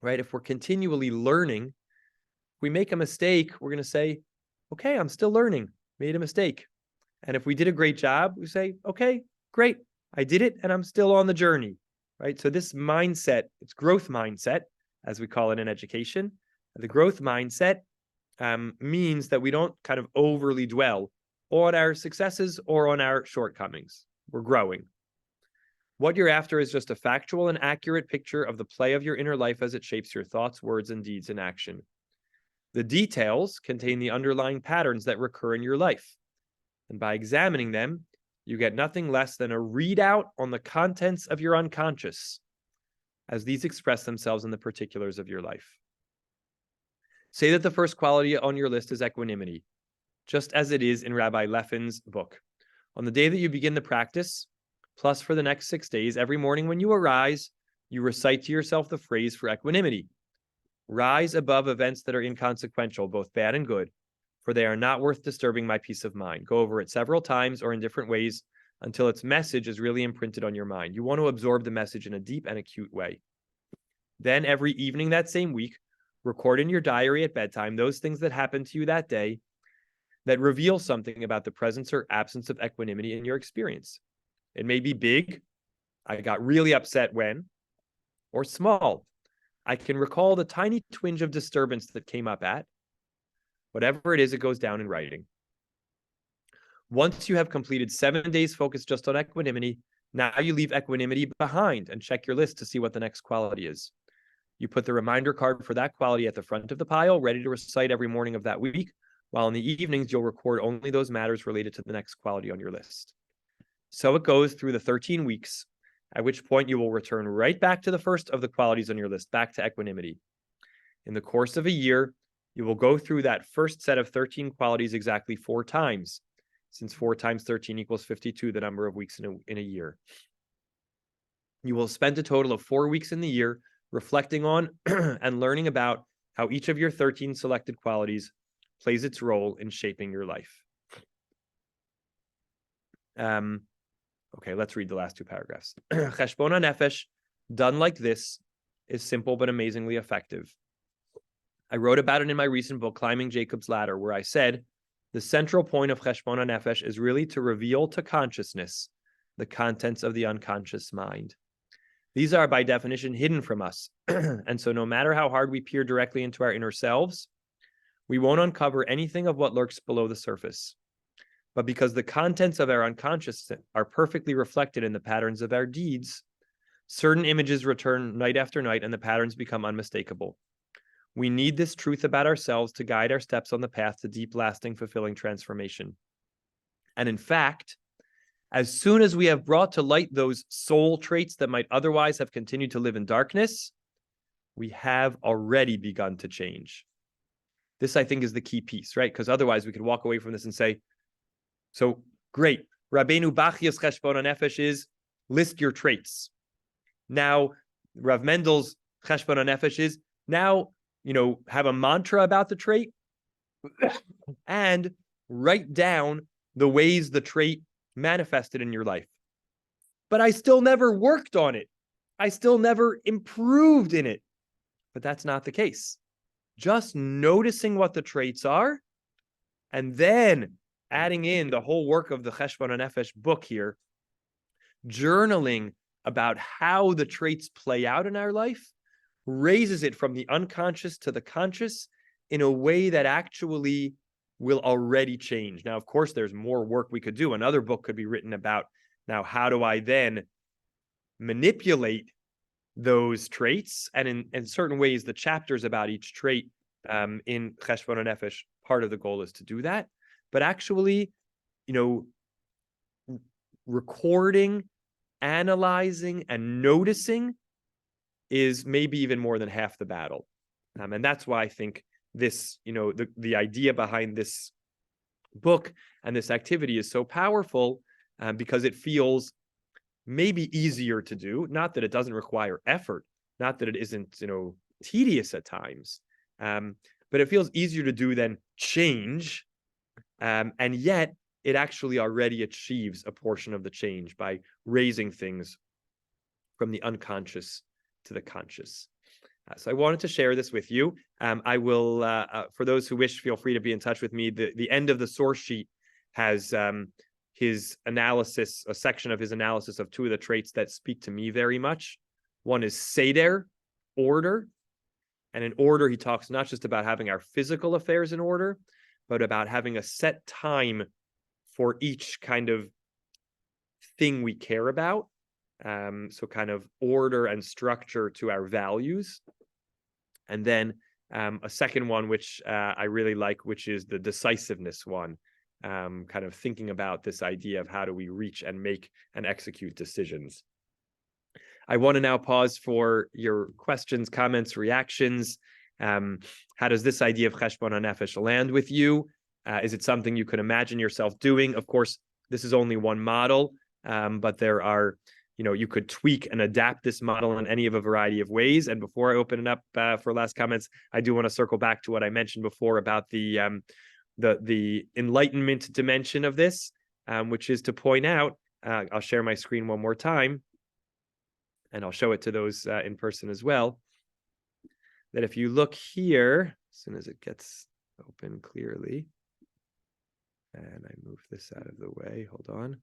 right? If we're continually learning, if we make a mistake, we're going to say, okay, I'm still learning, made a mistake. And if we did a great job, we say, okay, great, I did it, and I'm still on the journey, right? So this mindset, it's growth mindset, as we call it in education. The growth mindset means that we don't kind of overly dwell on our successes or on our shortcomings. We're growing. What you're after is just a factual and accurate picture of the play of your inner life as it shapes your thoughts, words, and deeds in action. The details contain the underlying patterns that recur in your life. And by examining them, you get nothing less than a readout on the contents of your unconscious, as these express themselves in the particulars of your life. Say that the first quality on your list is equanimity, just as it is in Rabbi Leffen's book. On the day that you begin the practice, plus for the next 6 days, every morning when you arise, you recite to yourself the phrase for equanimity. Rise above events that are inconsequential, both bad and good, for they are not worth disturbing my peace of mind. Go over it several times or in different ways until its message is really imprinted on your mind. You want to absorb the message in a deep and acute way. Then every evening that same week, record in your diary at bedtime those things that happened to you that day that reveal something about the presence or absence of equanimity in your experience. It may be big, I got really upset when, or small, I can recall the tiny twinge of disturbance that came up at. Whatever it is, it goes down in writing. Once you have completed 7 days focused just on equanimity, now you leave equanimity behind and check your list to see what the next quality is. You put the reminder card for that quality at the front of the pile, ready to recite every morning of that week, while in the evenings, you'll record only those matters related to the next quality on your list. So it goes through the 13 weeks, at which point you will return right back to the first of the qualities on your list, back to equanimity. In the course of a year, you will go through that first set of 13 qualities exactly 4 times, since 4 times 13 equals 52, the number of weeks in a year. You will spend a total of 4 weeks in the year reflecting on and learning about how each of your 13 selected qualities plays its role in shaping your life. Okay, let's read the last 2 paragraphs. Cheshbon Hanefesh, done like this, is simple but amazingly effective. I wrote about it in my recent book, Climbing Jacob's Ladder, where I said, the central point of Cheshbon Hanefesh is really to reveal to consciousness the contents of the unconscious mind. These are by definition hidden from us. And so no matter how hard we peer directly into our inner selves, we won't uncover anything of what lurks below the surface. But because the contents of our unconscious are perfectly reflected in the patterns of our deeds, certain images return night after night and the patterns become unmistakable. We need this truth about ourselves to guide our steps on the path to deep, lasting, fulfilling transformation. And in fact, as soon as we have brought to light those soul traits that might otherwise have continued to live in darkness, we have already begun to change. This, I think, is the key piece, right? Because otherwise we could walk away from this and say, so great, Rabbeinu Bachia's Cheshbon Hanefesh is list your traits. Now, Rav Mendel's Cheshbon Hanefesh is now, have a mantra about the trait and write down the ways the trait manifested in your life. But I still never worked on it. I still never improved in it. But that's not the case. Just noticing what the traits are and then adding in the whole work of the Cheshbon Hanefesh book here, journaling about how the traits play out in our life, raises it from the unconscious to the conscious in a way that actually will already change. Now, of course, there's more work we could do. Another book could be written about, now, how do I then manipulate those traits? And in certain ways, the chapters about each trait in Cheshbon Hanefesh, part of the goal is to do that. But actually, recording, analyzing, and noticing is maybe even more than half the battle. And that's why I think this, the idea behind this book and this activity is so powerful, because it feels maybe easier to do. Not that it doesn't require effort, not that it isn't, tedious at times, but it feels easier to do than change. And yet it actually already achieves a portion of the change by raising things from the unconscious to the conscious. So I wanted to share this with you. I will, for those who wish, feel free to be in touch with me. The end of the source sheet has his analysis, a section of his analysis of 2 of the traits that speak to me very much. One is seder, order. And in order, he talks not just about having our physical affairs in order, but about having a set time for each kind of thing we care about. So kind of order and structure to our values. And then a second one, which I really like, which is the decisiveness one, kind of thinking about this idea of how do we reach and make and execute decisions. I want to now pause for your questions, comments, reactions. How does this idea of Cheshbon Hanefesh land with you? Is it something you could imagine yourself doing? Of course, this is only one model, but there are, you could tweak and adapt this model in any of a variety of ways. And before I open it up for last comments, I do want to circle back to what I mentioned before about the enlightenment dimension of this, which is to point out, I'll share my screen one more time, and I'll show it to those in person as well, that if you look here, as soon as it gets open clearly, and I move this out of the way, hold on.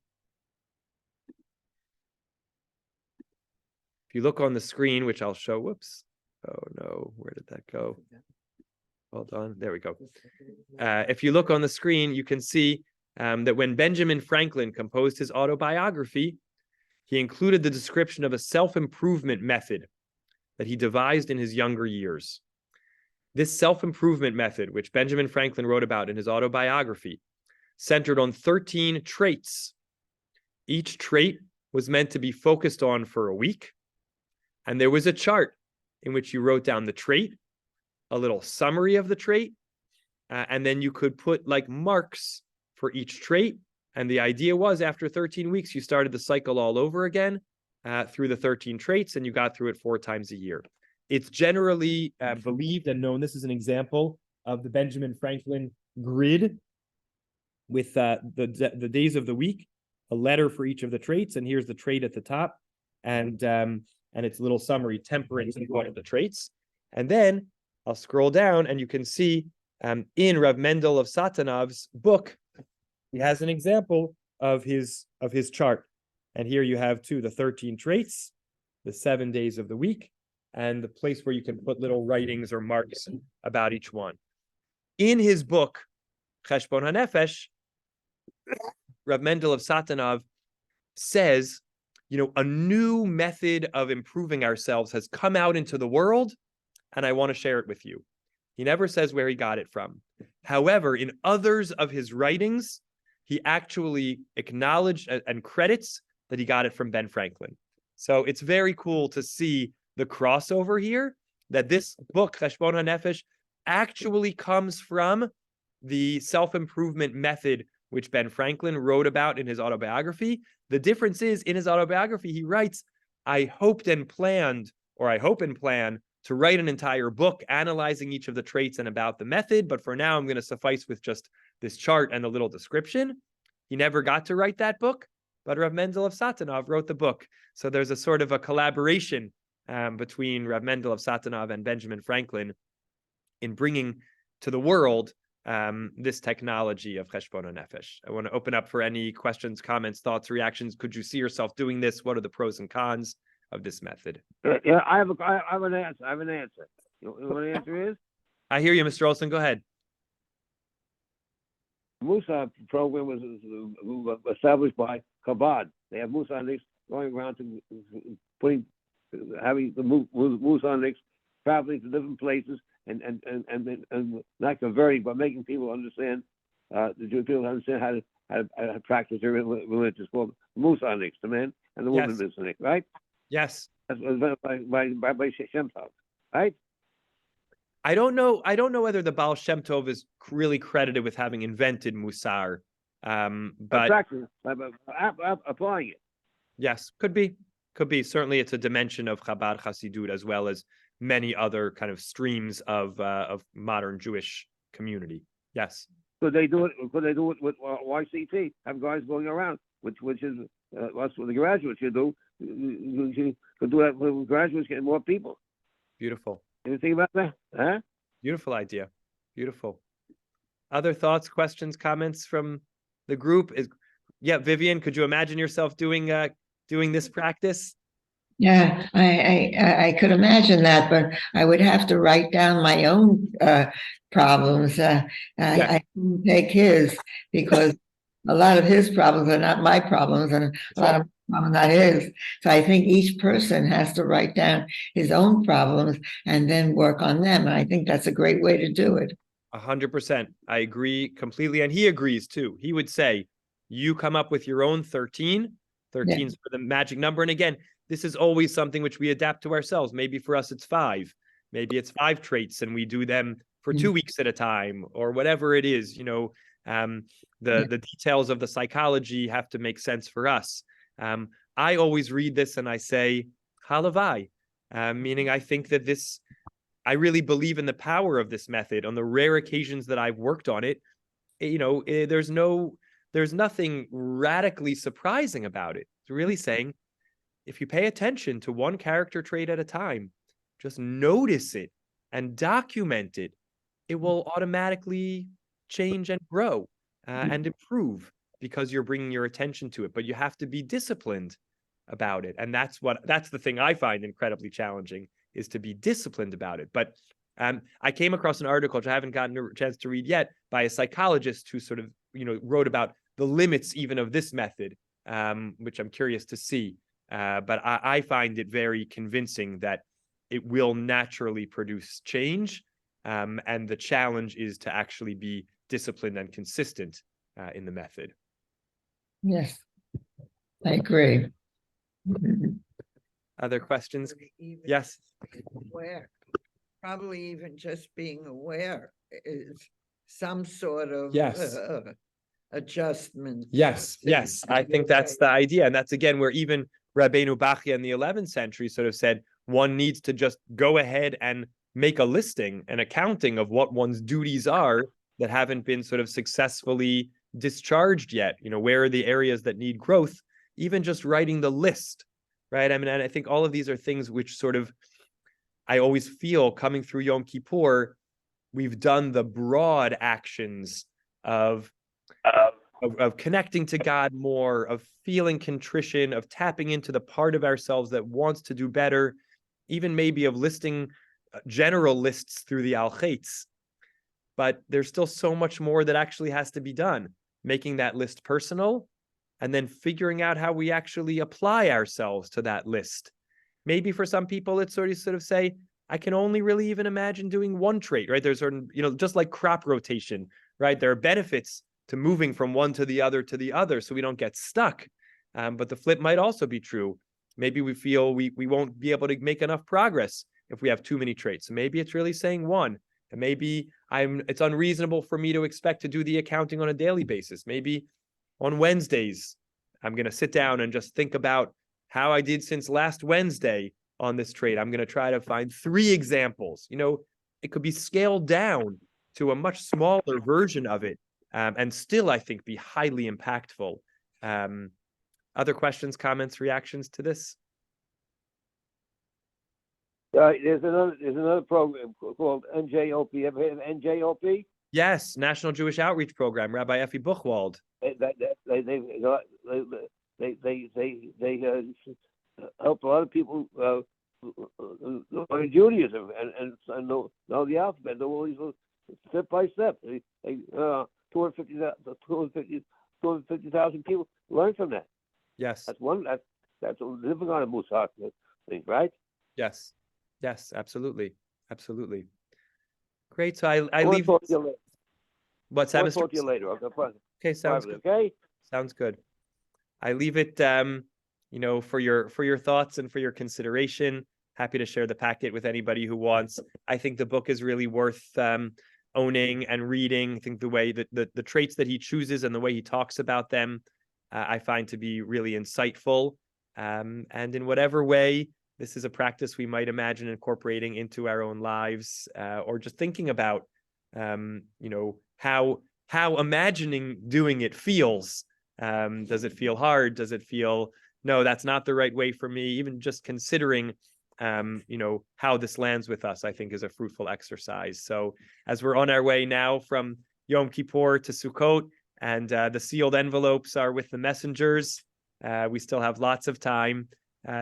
If you look on the screen, which I'll show, whoops, oh no, where did that go? Hold on, there we go. If you look on the screen, you can see that when Benjamin Franklin composed his autobiography, he included the description of a self-improvement method that he devised in his younger years. This self-improvement method, which Benjamin Franklin wrote about in his autobiography, centered on 13 traits. Each trait was meant to be focused on for a week. And there was a chart in which you wrote down the trait, a little summary of the trait, and then you could put like marks for each trait. And the idea was after 13 weeks, you started the cycle all over again through the 13 traits, and you got through it 4 times a year. It's generally believed and known. This is an example of the Benjamin Franklin grid with the days of the week, a letter for each of the traits, and here's the trait at the top, and its little summary, temperance is one of the traits. And then I'll scroll down, and you can see in Rav Mendel of Satanov's book, he has an example of his chart. And here you have the 13 traits, the 7 days of the week, and the place where you can put little writings or marks about each one. In his book, Cheshbon Hanefesh, Rav Mendel of Satanov says, a new method of improving ourselves has come out into the world, and I want to share it with you. He never says where he got it from. However, in others of his writings, he actually acknowledged and credits that he got it from Ben Franklin. So it's very cool to see the crossover here, that this book, Cheshbon HaNefesh, actually comes from the self-improvement method which Ben Franklin wrote about in his autobiography. The difference is, in his autobiography, he writes, I hope and plan to write an entire book analyzing each of the traits and about the method, but for now I'm going to suffice with just this chart and a little description. He never got to write that book, but Rav Mendel of Satanov wrote the book. So there's a sort of a collaboration between Rav Mendel of Satanov and Benjamin Franklin in bringing to the world this technology of Cheshbon HaNefesh. I want to open up for any questions, comments, thoughts, reactions. Could you see yourself doing this? What are the pros and cons of this method? Yeah, I have an answer. You know what the answer is? I hear you, Mr. Olson. Go ahead. Musa program was established by Chabad. They have Musaniks going around having the Musaniks traveling to different places and not converting, but making people understand the Jewish people understand how to practice their religion. It's called Musaniks, the man and the woman Musanik, right? Yes. That's by Shem Tov, right? I don't know whether the Baal Shem Tov is really credited with having invented Musar, but applying it. Yes, could be. Certainly, it's a dimension of Chabad Hasidut as well as many other kind of streams of modern Jewish community. Yes. Could they do it with YCT? Have guys going around, which is that's what the graduates should do. You could do that with graduates, getting more people. Beautiful. You think about that? Huh? Beautiful idea. Beautiful. Other thoughts, questions, comments from the group? Vivian, could you imagine yourself doing this practice? Yeah, I could imagine that, but I would have to write down my own problems. I couldn't take his, because a lot of his problems are not my problems, and a lot of problems not his. So I think each person has to write down his own problems and then work on them. And I think that's a great way to do it. 100%. I agree completely. And he agrees too. He would say, you come up with your own 13. 13 is for the magic number. And again, this is always something which we adapt to ourselves. Maybe for us, it's 5. Maybe it's 5 traits and we do them for 2 weeks at a time, or whatever it is. The details of the psychology have to make sense for us. I always read this and I say, halavai, meaning I think that I really believe in the power of this method. On the rare occasions that I've worked on it, there's nothing radically surprising about it. It's really saying, if you pay attention to one character trait at a time, just notice it and document it, it will automatically change and grow and improve, because you're bringing your attention to it. But you have to be disciplined about it. And that's the thing I find incredibly challenging, is to be disciplined about it. But I came across an article, which I haven't gotten a chance to read yet, by a psychologist who sort of, wrote about the limits even of this method, which I'm curious to see. But I find it very convincing that it will naturally produce change And the challenge is to actually be disciplined and consistent in the method. Yes, I agree. Mhm. Other questions? Even Yes. aware, probably even just being aware is some sort of Yes. adjustment. Yes, yes. I think that's the idea. And that's again where even Rabbeinu Bachya in the 11th century sort of said one needs to just go ahead and make a listing, an accounting of what one's duties are that haven't been sort of successfully discharged yet. You know, where are the areas that need growth? Even just writing the list, right? I mean, and I think all of these are things which sort of, I always feel coming through Yom Kippur, we've done the broad actions of connecting to God more, of feeling contrition, of tapping into the part of ourselves that wants to do better, even maybe of listing general lists through the Al-Chetz. But there's still so much more that actually has to be done, making that list personal, and then figuring out how we actually apply ourselves to that list. Maybe for some people, it's sort of say, I can only really even imagine doing one trait, right? There's certain, just like crop rotation, right? There are benefits to moving from one to the other, so we don't get stuck. But the flip might also be true. Maybe we feel we won't be able to make enough progress if we have too many traits. So maybe it's really saying one. And maybe it's unreasonable for me to expect to do the accounting on a daily basis. Maybe on Wednesdays, I'm going to sit down and just think about how I did since last Wednesday on this trait. I'm going to try to find 3 examples. It could be scaled down to a much smaller version of it, and still, I think, be highly impactful. Other questions, comments, reactions to this? There's another program called NJOP. Ever heard of NJOP? Yes, National Jewish Outreach Program, Rabbi Effie Buchwald. They help a lot of people learn Judaism and know the alphabet, know all these step by step. 250,000 people learn from that. Yes. That's living on a Musar thing, right? Yes, absolutely. Great. So I I'll leave. talk to you later. What's that, I'll Mr. talk to you later. Okay, sounds Privately, good. okay? Sounds good. I leave it, for your thoughts and for your consideration. Happy to share the packet with anybody who wants. I think the book is really worth owning and reading. I think the way that the traits that he chooses and the way he talks about them, I find to be really insightful. And in whatever way this is a practice we might imagine incorporating into our own lives, or just thinking about, how imagining doing it feels. Does it feel hard? Does it feel, no, that's not the right way for me? Even just considering, how this lands with us, I think is a fruitful exercise. So as we're on our way now from Yom Kippur to Sukkot, and the sealed envelopes are with the messengers, we still have lots of time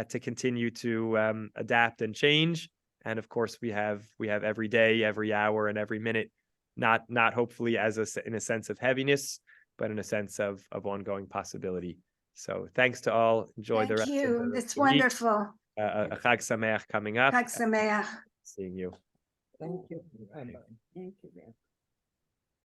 to continue to adapt and change. And of course, we have every day, every hour, and every minute, not hopefully in a sense of heaviness, but in a sense of ongoing possibility. So thanks to all. Enjoy the rest of the It's week. wonderful. A Chag Sameach coming up. Chag Sameach. Seeing you. Thank you. Thank you.